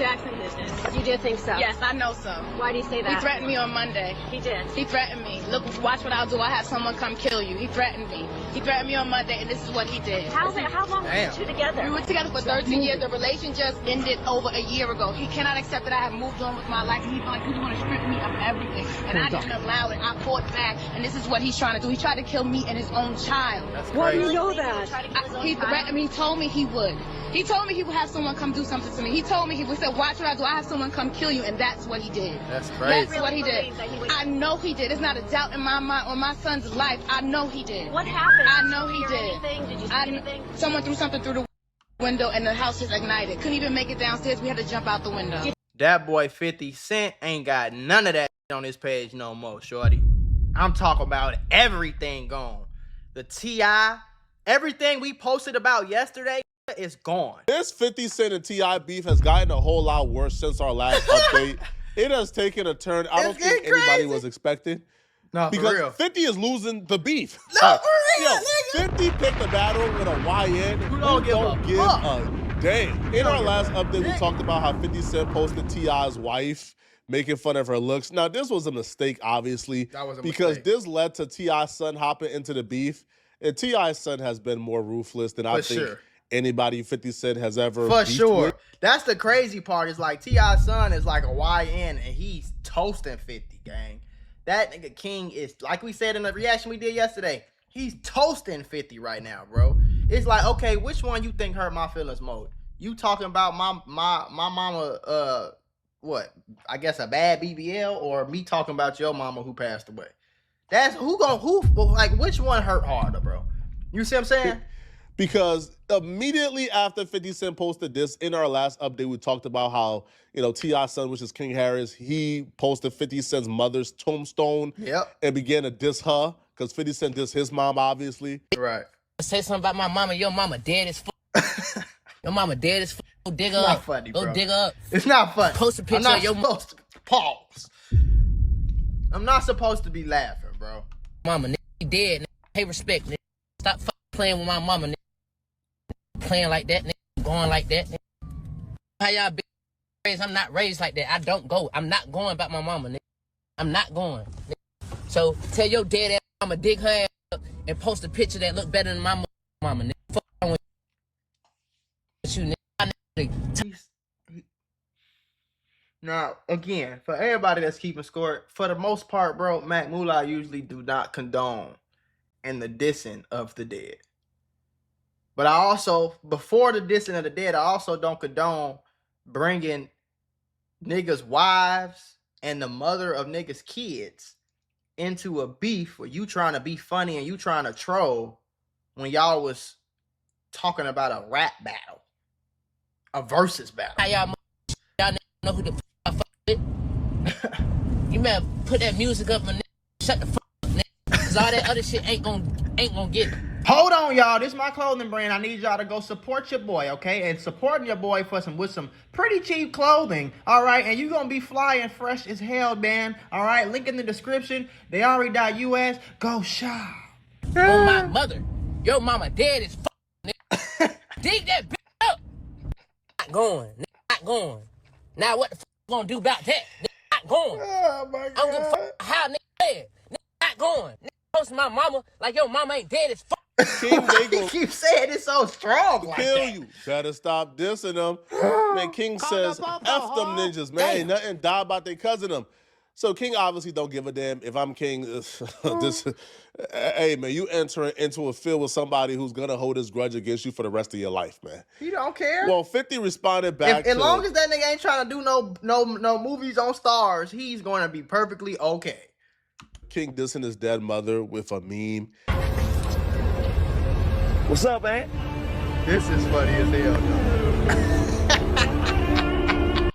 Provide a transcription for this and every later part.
Jackson business. You did think so? Yes, I know so. Why do you say that? He threatened me on Monday. He did? He threatened me. Look, watch what I'll do. I'll have someone come kill you. He threatened me. He threatened me on Monday, and this is what he did. How long were you two together? We were together for 13 years. The relation just ended over a year ago. He cannot accept that I have moved on with my life. He felt like he want to strip me of everything. And I didn't allow it. I fought back, and this is what he's trying to do. He tried to kill me and his own child. Why do you know that? He threatened me. He told me he would. He told me he would have someone come do something to me. He told me he would say, watch what I do. I have someone come kill you, and that's what he did. That's crazy. That's what he did. I know he did. There's not a doubt in my mind on my son's life. I know he did. What happened? I know he did. Anything? Did you see anything? Someone threw something through the window, and the house just ignited. Couldn't even make it downstairs. We had to jump out the window. That boy 50 Cent ain't got none of that on his page no more, shorty. I'm talking about everything gone. The T.I., everything we posted about yesterday is gone. This 50 Cent and T.I. beef has gotten a whole lot worse since our last update. It has taken a turn I don't think anybody was expecting. No, because for real. 50 is losing the beef. No, for real, yo, 50 picked a battle with a YN who don't give a damn. In our last update, we talked about how 50 Cent posted T.I.'s wife making fun of her looks. Now, this was a mistake, obviously, because this led to T.I.'s son hopping into the beef. And T.I.'s son has been more ruthless than I think anybody 50 Cent has ever For sure. with. That's the crazy part. Is like T.I.'s son is like a YN, and he's toasting 50, gang. That nigga King is, like we said in the reaction we did yesterday, he's toasting 50 right now, bro. It's like, okay, which one you think hurt my feelings more? You talking about my mama, what? I guess a bad BBL, or me talking about your mama who passed away? That's like which one hurt harder, bro? You see what I'm saying? Because immediately after 50 Cent posted this, in our last update, we talked about how, you know, T.I.'s son, which is King Harris, he posted 50 Cent's mother's tombstone and began to diss her because 50 Cent dissed his mom, obviously. Right. Say something about my mama. Your mama dead as fuck. Your mama dead as fuck. Go dig her up. It's not funny, bro. Go dig her up. It's not funny. Post a picture of your mama. Pause. I'm not supposed to be laughing, bro. Mama, nigga, you dead. Nigga. Pay respect, nigga. Stop playing with my mama, nigga. Playing like that, nigga. Going like that, nigga. How y'all been raised? I'm not raised like that. I don't go. I'm not going about my mama, nigga. I'm not going, nigga. So tell your dead ass mama dig her ass up and post a picture that look better than my mama, nigga. Fuck with you, nigga. Now, again, for everybody that's keeping score, for the most part, bro, Mula usually do not condone in the dissing of the dead. But I also, before the dissing of the dead, I also don't condone bringing niggas' wives and the mother of niggas' kids into a beef where you trying to be funny and you trying to troll when y'all was talking about a rap battle, a versus battle. How y'all know who the fuck with? You better put that music up and shut the fuck up, nigga. Cause all that other shit ain't gonna get it. Hold on, y'all. This is my clothing brand. I need y'all to go support your boy, okay? And supporting your boy with some pretty cheap clothing, all right? And you gonna be fly and fresh as hell, man, all right? Link in the description. They.us. Go shop. On my mother. Your mama dead as fuck, nigga. Dig that bitch up. Not going. Nigga, not going. Now what the fuck you gonna do about that? Nigga, not going. Oh, my God. I don't give a fuck how nigga dead. Nigga, not going. Nigga, posting my mama like your mama ain't dead as fuck. King, he keeps saying it so strong like kill that. you. Better stop dissing them. Man, King says, F them ninjas, man. Ain't nothing die about they cousin them. So King obviously don't give a damn. If I'm King, hey, man, you entering into a field with somebody who's going to hold his grudge against you for the rest of your life, man. He don't care. Well, 50 responded back as long as that nigga ain't trying to do no movies on Stars, he's going to be perfectly okay. King dissing his dead mother with a meme. What's up, man? This is funny as hell.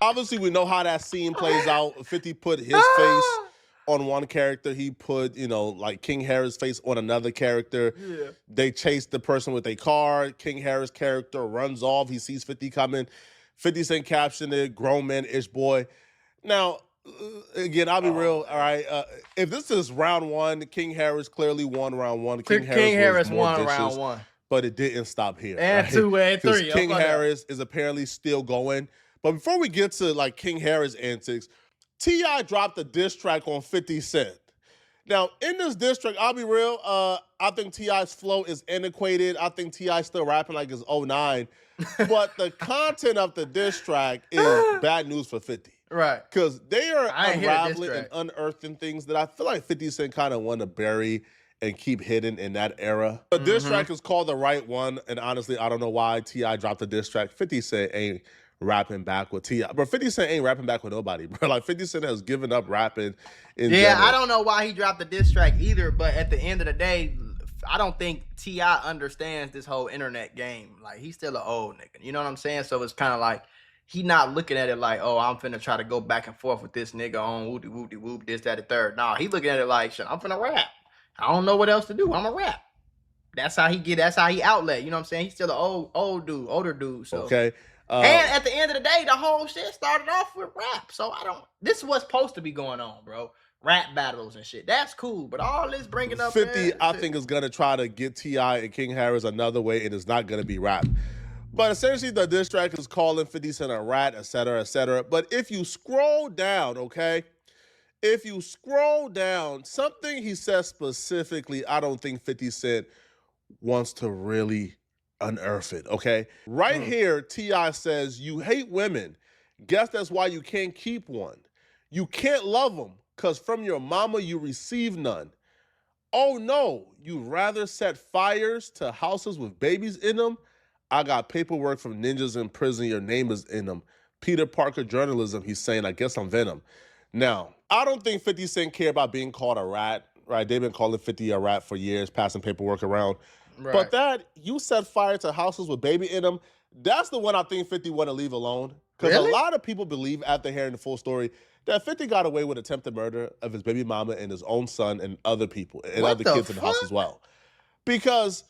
Obviously, we know how that scene plays out. 50 put his face on one character. He put, you know, like King Harris' face on another character. Yeah. They chase the person with a car. King Harris' character runs off. He sees 50 coming. 50 Cent captioned it, grown man-ish boy. Now, again, I'll be real, all right? If this is round one, King Harris clearly won round one. King Harris won round one. But it didn't stop here. And right? 2 and 3. King Harris is apparently still going. But before we get to like King Harris antics, T.I. dropped a diss track on 50 Cent. Now, in this diss track, I'll be real, I think T.I.'s flow is antiquated. I think T.I.'s still rapping like it's 09. But the content of the diss track is bad news for 50. Right. Because they are I ain't hear the diss unraveling and track. unearthing things that I feel like 50 Cent kind of want to bury and keep hidden in that era. The diss track is called The Right One, and honestly, I don't know why T.I. dropped the diss track. 50 Cent ain't rapping back with T.I. But 50 Cent ain't rapping back with nobody, bro. Like, 50 Cent has given up rapping in general. I don't know why he dropped the diss track either, but at the end of the day, I don't think T.I. understands this whole internet game. Like, he's still an old nigga. You know what I'm saying? So it's kind of like, he not looking at it like, oh, I'm finna try to go back and forth with this nigga on whoop-de-whoop-de-whoop, this, that, the third. Nah, he looking at it like, shit, I'm finna rap. I don't know what else to do. I'm a rap. That's how he outlet. You know what I'm saying? He's still an older dude. So. Okay. And at the end of the day, the whole shit started off with rap. So this is what's supposed to be going on, bro. Rap battles and shit. That's cool. But all this bringing up 50, I think, is going to try to get T.I. and King Harris another way, and it's not going to be rap. But essentially, the diss track is calling 50 Cent a rat, et cetera, et cetera. But if you scroll down, okay, if you scroll down, something he says specifically, I don't think 50 Cent wants to really unearth it, okay? Right here, T.I. says, you hate women. Guess that's why you can't keep one. You can't love them, because from your mama you receive none. Oh no, you'd rather set fires to houses with babies in them? I got paperwork from ninjas in prison, your name is in them. Peter Parker journalism, he's saying, I guess I'm Venom. Now, I don't think 50 Cent care about being called a rat, right? They've been calling 50 a rat for years, passing paperwork around. Right. But that, you set fire to houses with baby in them, that's the one I think 50 want to leave alone. Because a lot of people believe, after hearing the full story, that 50 got away with attempted murder of his baby mama and his own son and other people, and other kids in the house as well. Because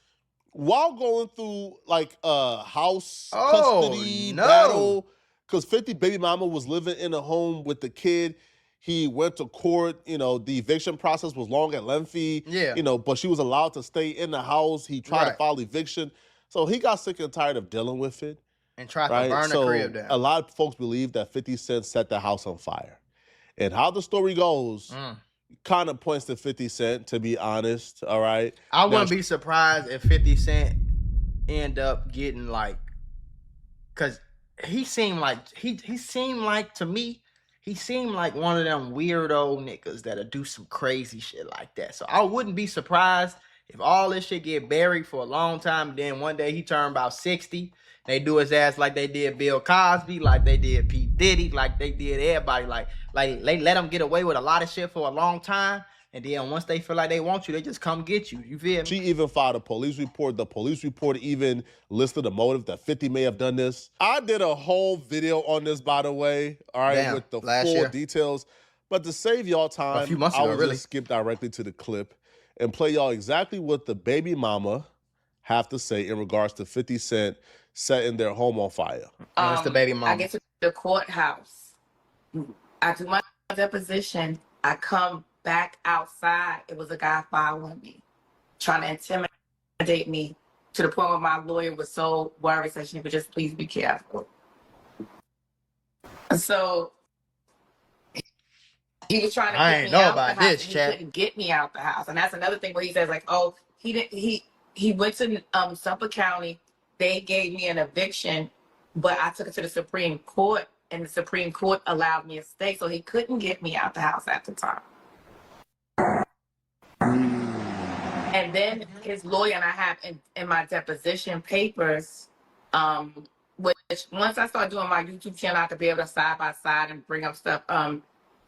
while going through like a house custody battle, because 50 baby mama was living in a home with the kid, he went to court, you know, the eviction process was long and lengthy, you know, but she was allowed to stay in the house. He tried to file eviction. So he got sick and tired of dealing with it. And tried to burn the crib down. A lot of folks believe that 50 Cent set the house on fire. And how the story goes kind of points to 50 Cent, to be honest, all right? I wouldn't be surprised if 50 Cent end up getting like, because he seemed like to me, he seemed like one of them weirdo niggas that'll do some crazy shit like that. So I wouldn't be surprised if all this shit get buried for a long time, and then one day he turned about 60. They do his ass like they did Bill Cosby, like they did P. Diddy, like they did everybody. Like they let him get away with a lot of shit for a long time. And then once they feel like they want you, they just come get you. You feel me? She even filed a police report. The police report even listed a motive that 50 may have done this. I did a whole video on this, by the way, all right, with the full details. But to save y'all time, a few months ago, I will just skip directly to the clip and play y'all exactly what the baby mama have to say in regards to 50 Cent setting their home on fire. It's the baby mama. I get to the courthouse. I do my deposition. I come back outside. It was a guy following me, trying to intimidate me to the point where my lawyer was so worried that she would just please be careful. So he was trying to get me out the house. He couldn't get me out the house. And that's another thing where he says, like, oh, he went to Suffolk County. They gave me an eviction, but I took it to the Supreme Court, and the Supreme Court allowed me to stay, so he couldn't get me out the house at the time. And then his lawyer, and I have in my deposition papers, which once I start doing my YouTube channel, I could be able to side by side and bring up stuff.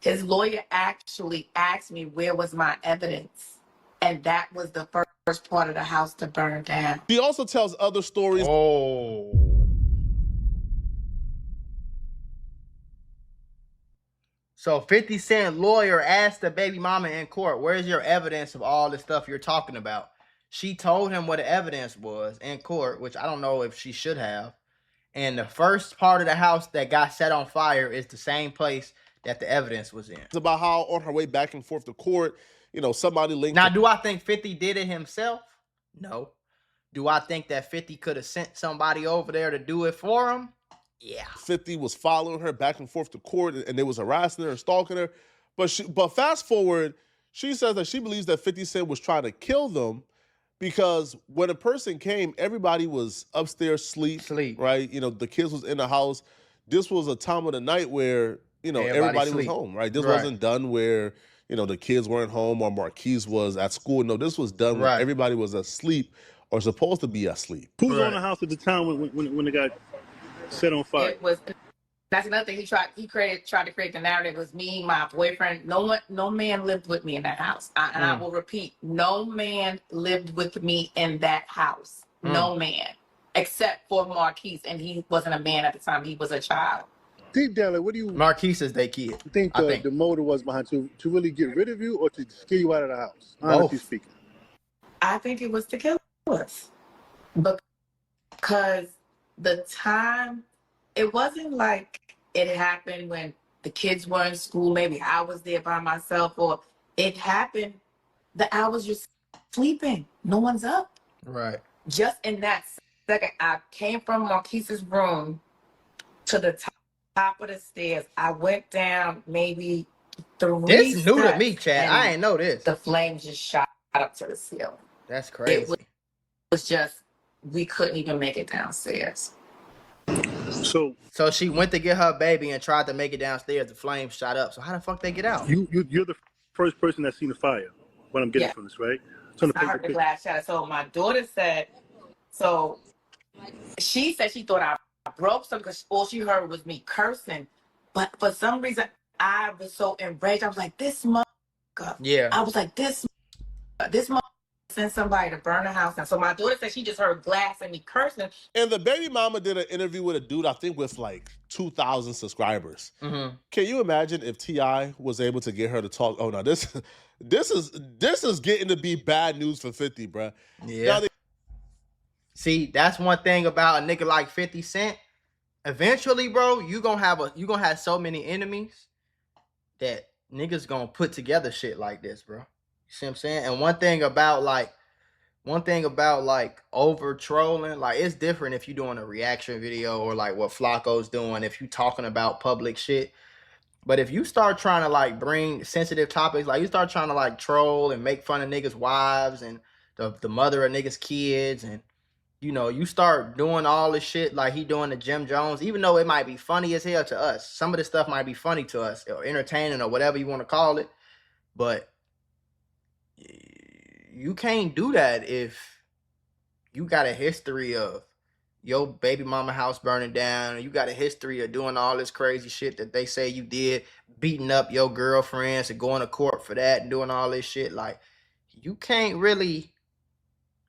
His lawyer actually asked me where was my evidence, and that was the first part of the house to burn down. He also tells other stories. So 50 Cent lawyer asked the baby mama in court, where's your evidence of all the stuff you're talking about? She told him what the evidence was in court, which I don't know if she should have. And the first part of the house that got set on fire is the same place that the evidence was in. It's about how on her way back and forth to court, you know, somebody linked. Now, do I think 50 did it himself? No. Do I think that 50 could have sent somebody over there to do it for him? Yeah. 50 was following her back and forth to court, and they was harassing her and stalking her. But fast forward, she says that she believes that 50 Cent was trying to kill them because when a person came, everybody was upstairs sleep, right? You know, the kids was in the house. This was a time of the night where, you know, everybody was home, right? This wasn't done where, you know, the kids weren't home or Marquise was at school. No, this was done when everybody was asleep or supposed to be asleep. Who was on the house at the time when it got set on fire? It was. That's another thing he tried to create the narrative. It was me, my boyfriend. No man lived with me in that house. I will repeat, no man lived with me in that house. No man, except for Marquise, and he wasn't a man at the time. He was a child. Deep down, like, what do you? Marquise is their kid. Think the motive was behind to really get rid of you or to scare you out of the house? Honestly speaking, I think it was to kill us, because the time. It wasn't like it happened when the kids were in school. Maybe I was there by myself, or it happened that I was just sleeping. No one's up. Right. Just in that second, I came from Marquise's room to the top of the stairs. I went down maybe 3 This new steps, to me, Chad. I ain't know this. The flames just shot up to the ceiling. That's crazy. It was just, we couldn't even make it downstairs. So she went to get her baby and tried to make it downstairs. The flames shot up. So how the fuck they get out? You're the first person that's seen the fire. What I'm getting from this, right? I heard the glass shatter. So my daughter said, she said she thought I broke something because all she heard was me cursing. But for some reason, I was so enraged. I was like, this motherfucker. Yeah. I was like, this motherfucker send somebody to burn the house down. So my daughter said she just heard glass and me cursing. And the baby mama did an interview with a dude, I think with like 2,000 subscribers. Mm-hmm. Can you imagine if T.I. was able to get her to talk? Oh no, this is getting to be bad news for 50, bruh. Yeah. See, that's one thing about a nigga like 50 Cent. Eventually, bro, you gonna have so many enemies that niggas gonna put together shit like this, bro. You see what I'm saying? And one thing about over trolling, like it's different if you're doing a reaction video or like what Flacco's doing, if you talking about public shit. But if you start trying to like bring sensitive topics, like you start trying to like troll and make fun of niggas' wives and the mother of niggas' kids, and you know, you start doing all this shit like he doing to Jim Jones, even though it might be funny as hell to us. Some of this stuff might be funny to us or entertaining or whatever you want to call it. But you can't do that if you got a history of your baby mama house burning down, and you got a history of doing all this crazy shit that they say you did, beating up your girlfriends and going to court for that and doing all this shit. Like, you can't really,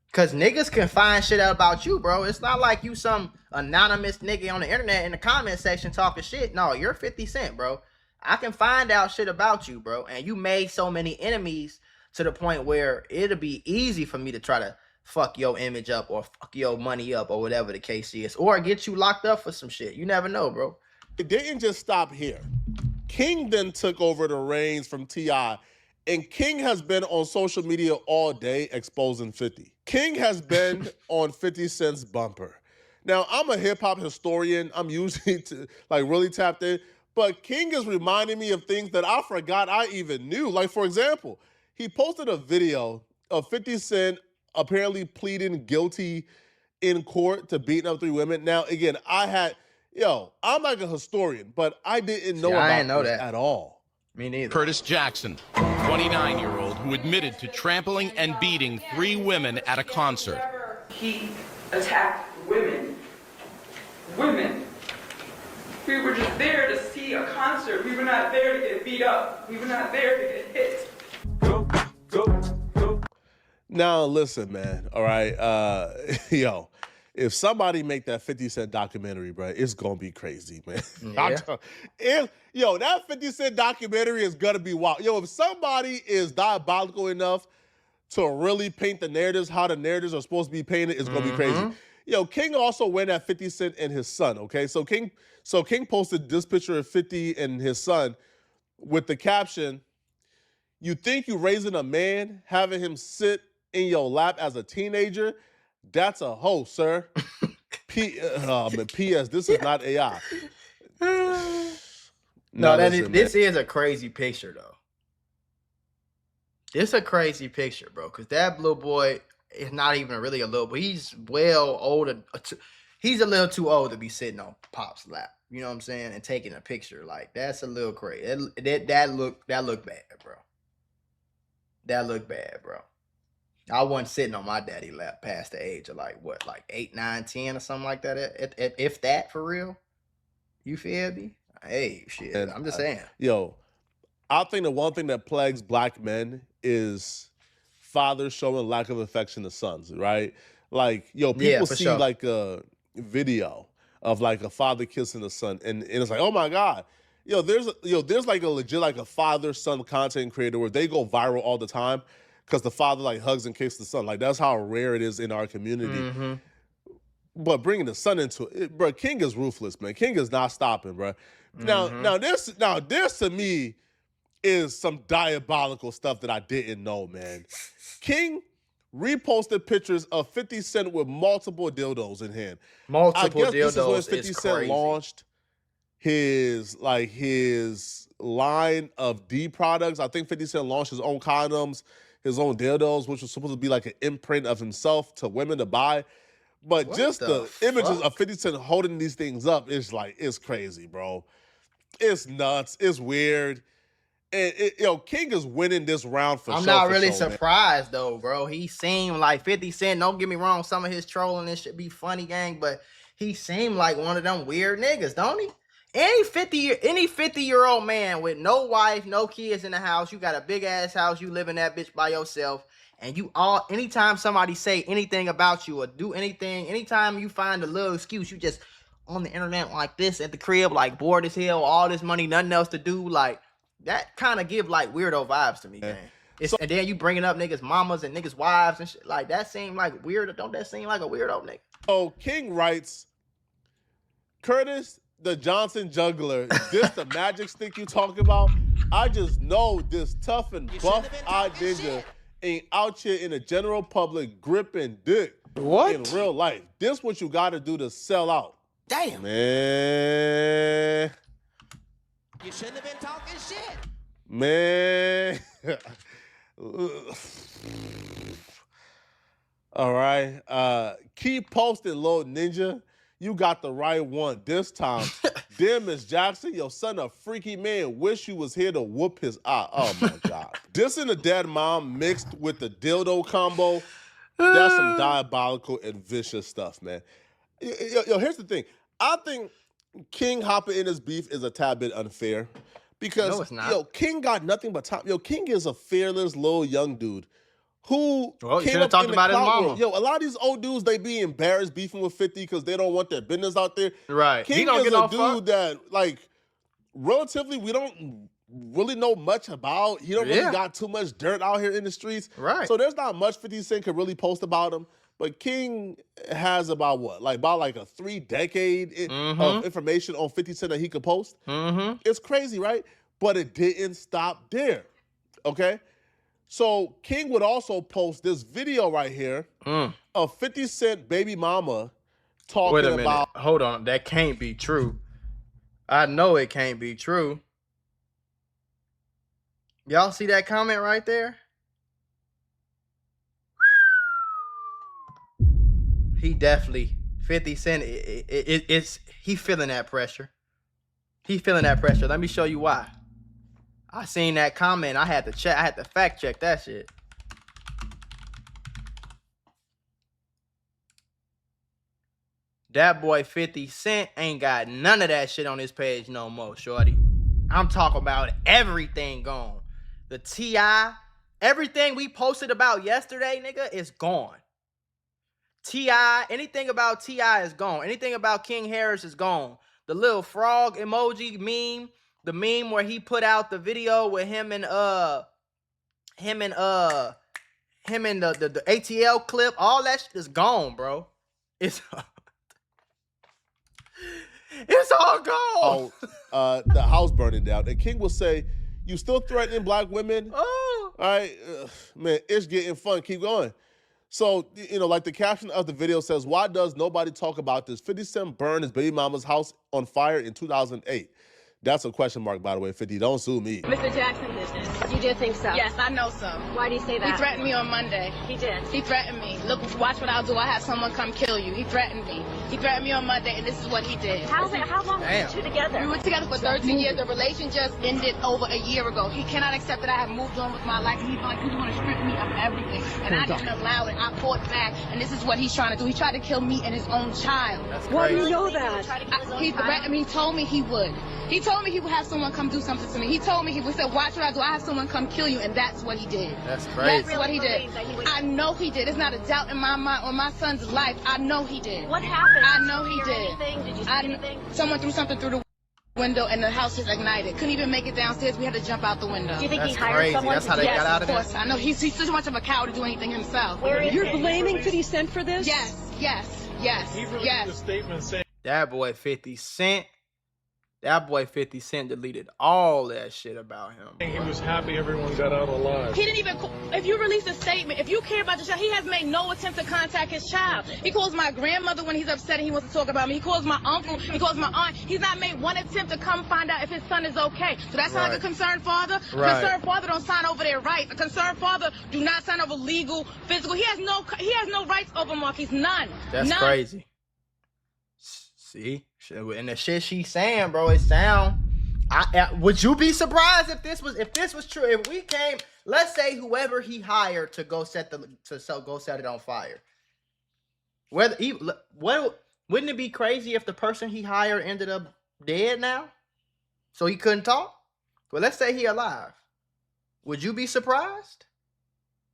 because niggas can find shit out about you, bro. It's not like you some anonymous nigga on the internet in the comment section talking shit. No, you're 50 Cent, bro. I can find out shit about you, bro. And you made so many enemies to the point where it'll be easy for me to try to fuck your image up or fuck your money up or whatever the case is, or get you locked up for some shit. You never know, bro. It didn't just stop here. King then took over the reins from T.I., and King has been on social media all day exposing 50. King has been on 50 Cent's bumper. Now, I'm a hip-hop historian. I'm usually really tapped in, but King is reminding me of things that I forgot I even knew. Like, for example, he posted a video of 50 Cent apparently pleading guilty in court to beating up 3 women. Now, again, I'm like a historian, but I didn't know about this at all. Me neither. Curtis Jackson, 29-year-old who admitted to trampling and beating 3 women at a concert. He attacked women. Women. We were just there to see a concert. We were not there to get beat up. We were not there to get hit. Go, go, go. Now, listen, man, all right? If somebody make that 50 Cent documentary, bro, it's going to be crazy, man. Yeah. That 50 Cent documentary is going to be wild. If somebody is diabolical enough to really paint the narratives, how the narratives are supposed to be painted, it's going to be crazy. King also went at 50 Cent and his son, okay? So King posted this picture of 50 and his son with the caption, "You think you raising a man, having him sit in your lap as a teenager? That's a hoe, sir." P.S. This is not AI. No, listen, this is a crazy picture though. It's a crazy picture, bro. Cause that little boy is not even really a little boy. He's well older. He's a little too old to be sitting on Pop's lap. You know what I'm saying? And taking a picture like that's a little crazy. That look bad, bro. That looked bad, bro. I wasn't sitting on my daddy lap past the age of like 8, 9, 10 or something like that. If that for real, you feel me? Hey, shit. And I'm just saying. Yo, I think the one thing that plagues black men is fathers showing lack of affection to sons, right? Like, yo, people see like a video of like a father kissing a son, and it's like, oh my God. There's like a legit like a father-son content creator where they go viral all the time because the father like hugs and kisses the son. Like that's how rare it is in our community. Mm-hmm. But bringing the son into it, bro, King is ruthless, man. King is not stopping, bro. Mm-hmm. Now this to me is some diabolical stuff that I didn't know, man. King reposted pictures of 50 Cent with multiple dildos in hand. Multiple dildos. This is when 50 is Cent crazy. launched his line of D products. I think 50 Cent launched his own condoms, his own dildos, which was supposed to be like an imprint of himself to women to buy. But what just the images of 50 Cent holding these things up is like, it's crazy, bro. It's nuts. It's weird. And King is winning this round for sure. I'm not really surprised though, bro. He seemed like 50 Cent. Don't get me wrong, some of his trolling and shit be funny, gang, but he seemed like one of them weird niggas, don't he? Any 50-year-old man with no wife, no kids in the house, you got a big ass house, you live in that bitch by yourself, and anytime somebody say anything about you or do anything, anytime you find a little excuse, you just on the internet like this at the crib, like bored as hell, all this money, nothing else to do, like that kind of give like weirdo vibes to me, man. And then you bringing up niggas' mamas and niggas' wives and shit, like that seem like weird. Don't that seem like a weirdo nigga? Oh, King writes, Curtis the Johnson juggler, this the magic stick you talking about? I just know this tough and buff-eyed ninja ain't out here in the general public gripping dick in real life. This what you got to do to sell out. Damn. Man. You shouldn't have been talking shit. Man. All right. Keep posting, little ninja. You got the right one this time. Dear Miss Jackson, your son a freaky man. Wish you was here to whoop his eye. Oh, my God. Dissing a dead mom mixed with the dildo combo, that's some diabolical and vicious stuff, man. Yo, here's the thing. I think King hopping in his beef is a tad bit unfair because, no, it's not. King got nothing but time. King is a fearless little young dude who came up in the about his mama. World. A lot of these old dudes, they be embarrassed beefing with 50 because they don't want their business out there. Right. King is a dude that, like, relatively we don't really know much about. He don't really got too much dirt out here in the streets. Right. So there's not much 50 Cent could really post about him. But King has about a 3-decade of information on 50 Cent that he could post. Mm-hmm. It's crazy, right? But it didn't stop there. Okay? So King would also post this video right here of 50 Cent baby mama talking about. Wait a minute. Hold on. That can't be true. I know it can't be true. Y'all see that comment right there? He definitely, 50 Cent, he feeling that pressure. He feeling that pressure. Let me show you why. I seen that comment. I had to fact check that shit. That boy 50 Cent ain't got none of that shit on his page no more, shorty. I'm talking about everything gone. The T.I., everything we posted about yesterday, nigga, is gone. T.I., anything about T.I. is gone. Anything about King Harris is gone. The little frog emoji meme, the meme where he put out the video with him and the ATL clip, all that shit is gone, bro. It's all gone. The house burning down. And King will say, you still threatening black women? Oh. All right, man, it's getting fun. Keep going. So, you know, like the caption of the video says, why does nobody talk about this? 50 Cent burned his baby mama's house on fire in 2008. That's a question mark, by the way, 50. Don't sue me. Mr. Jackson did this. You do think so? Yes, I know so. Why do you say that? He threatened me on Monday. He did. He threatened me. Look, watch what I'll do. I'll have someone come kill you. He threatened me. He threatened me on Monday, and this is what he did. How long were you two together? We were together for 13 years. The relation just ended over a year ago. He cannot accept that I have moved on with my life. He felt like he want to strip me of everything, and I didn't allow it. I fought back, and this is what he's trying to do. He tried to kill me and his own child. Why do you know that? He threatened me. He told me he would. He told me he would have someone come do something to me. He told me he would say, watch what I do. I have someone come kill you, and that's what he did. That's crazy. That's what he did. I know he did. There's not a doubt in my mind on my son's life. I know he did. What happened? I know he Did you hear did. anything? Did you see anything? Someone threw something through the window, and the house just ignited. Couldn't even make it downstairs. We had to jump out the window. Do you think That's he hired crazy. someone? That's how they got out of Of there? course. I know he's too much of a coward to do anything himself. You're blaming 50 Cent for this? Yes, yes, yes, He released yes. a statement saying That boy 50 Cent. That boy 50 Cent deleted all that shit about him. he was happy everyone got out alive. He didn't even, if you release a statement, if you care about your child, he has made no attempt to contact his child. He calls my grandmother when he's upset and he wants to talk about me. He calls my uncle, he calls my aunt. He's not made one attempt to come find out if his son is okay. So that sound like a concerned father? Right. A concerned father don't sign over their rights. A concerned father do not sign over legal, physical. He has no rights over Marquise. None. That's None. crazy. See? And the shit she's saying, bro, it sound. Would you be surprised if this was true? If we came, let's say whoever he hired to go set it on fire. Wouldn't it be crazy if the person he hired ended up dead now? So he couldn't talk? Well, let's say he alive. Would you be surprised?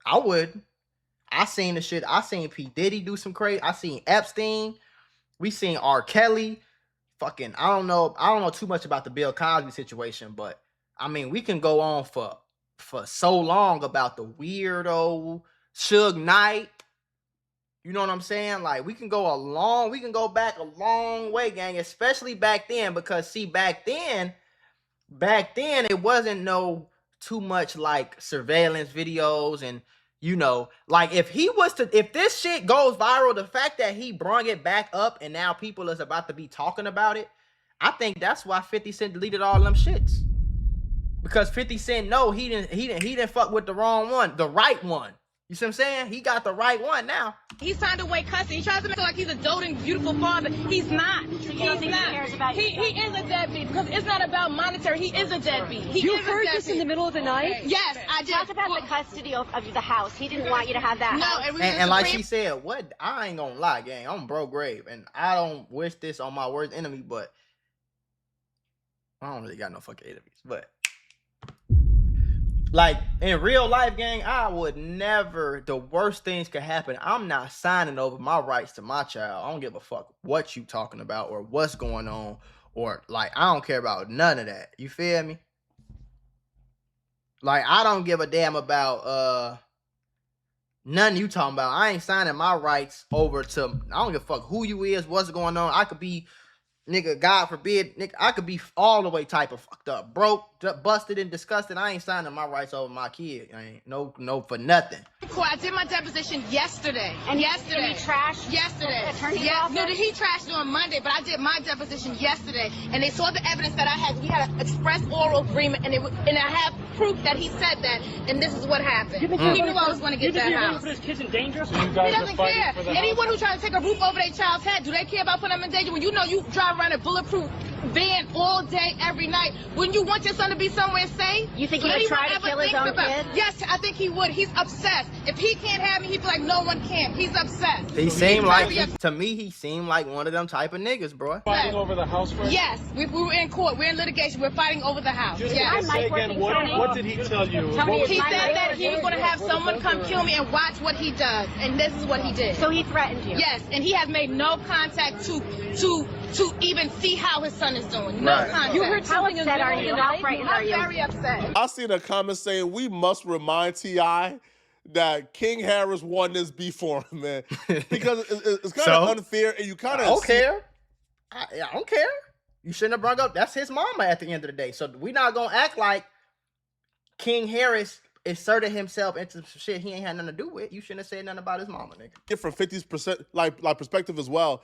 I would. I seen the shit. I seen P. Diddy do some crazy. I seen Epstein. We seen R. Kelly. Fucking, I don't know too much about the Bill Cosby situation, but I mean, we can go on for so long about the weirdo Suge Knight. You know what I'm saying? Like, we can go back a long way, gang, especially back then, because see, back then it wasn't no too much like surveillance videos and, you know, like if this shit goes viral, the fact that he brought it back up and now people is about to be talking about it, I think that's why 50 Cent deleted all them shits. Because 50 Cent he didn't fuck with the wrong one, the right one. You see what I'm saying? He got the right one now. He signed away custody. He tries to make it like he's a doting, beautiful father. He's not. He's not. He cares about you? He is a deadbeat because it's not about monetary. He is a deadbeat. You heard this in the middle of the night? Yes, I did. Talk about the custody of the house. He didn't want you to have that. No, and like she said, what? I ain't gonna lie, gang. I'm bro grave, and I don't wish this on my worst enemy, but I don't really got no fucking enemies. But like in real life, gang, I would never. The worst things could happen. I'm not signing over my rights to my child. I don't give a fuck what you talking about or what's going on, or like I don't care about none of that. You feel me? Like I don't give a damn about none you talking about. I ain't signing my rights over to. I don't give a fuck who you is, what's going on. I could be. Nigga, God forbid, nigga, I could be all the way type of fucked up, broke, busted, and disgusted. I ain't signing my rights over my kid. I ain't no for nothing. I did my deposition yesterday. And yesterday. And he trashed yesterday. No, he trashed it on Monday, but I did my deposition yesterday, and they saw the evidence that I had. We had an express oral agreement, and I have proof that he said that, and this is what happened. He knew I was going to get that house. His kids in danger? So He doesn't care. Anyone who tries to take a roof over their child's head, do they care about putting them in danger? When you know you drive around a bulletproof van all day, every night, wouldn't you want your son to be somewhere safe? You think he would try to kill his own kid? Yes, I think he would. He's obsessed. If he can't have me, he'd be like, no one can. He's obsessed. He seemed like, to me, he seemed like one of them type of niggas, bro. Fighting over the house for Yes, we were in court. We're in litigation. We're fighting over the house. Just Yes. say again, what did he tell you? He said that he was going to have someone come kill me and watch what he does, and this is what he did. So he threatened you? Yes, and he has made no contact to even see how his son is doing. No contact. You heard something upset are you? How frightened are you? I'm very upset. I seen a comment saying we must remind T.I. that King Harris won this beef for him, man. Because it's kind of unfair, and you kind of... I don't care. I don't care. You shouldn't have brought up... That's his mama at the end of the day. So we're not going to act like King Harris inserted himself into some shit he ain't had nothing to do with. You shouldn't have said nothing about his mama, nigga. Get from 50's perspective as well.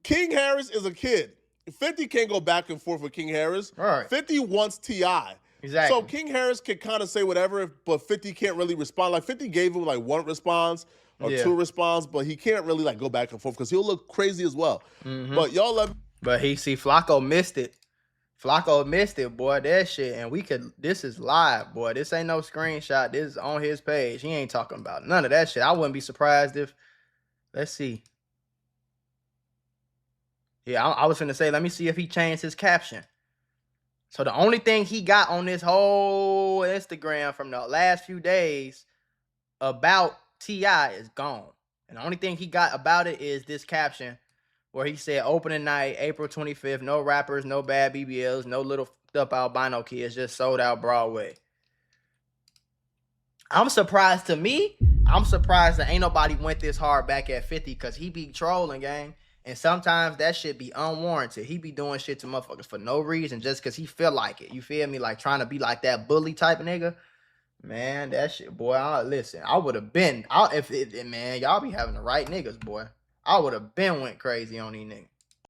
King Harris is a kid. 50 can't go back and forth with King Harris. Right. 50 wants T.I. Exactly. So King Harris can kind of say whatever, but 50 can't really respond. Like 50 gave him like one response or two response, but he can't really like go back and forth because he'll look crazy as well. But y'all let me. But Flacco missed it. Flacco missed it, boy. That shit. And this is live, boy. This ain't no screenshot. This is on his page. He ain't talking about none of that shit. I wouldn't be surprised if, let's see. Yeah, I was finna say, let me see if he changed his caption. So the only thing he got on this whole Instagram from the last few days about T.I. is gone. And the only thing he got about it is this caption where he said, opening night, April 25th, no rappers, no bad BBLs, no little up albino kids, just sold out Broadway. I'm surprised that ain't nobody went this hard back at 50 because he be trolling, gang. And sometimes that shit be unwarranted. He be doing shit to motherfuckers for no reason just because he feel like it. You feel me? Like trying to be like that bully type of nigga. Man, that shit, boy. Listen, I would have been. Man, y'all be having the right niggas, boy. I would have been went crazy on these niggas.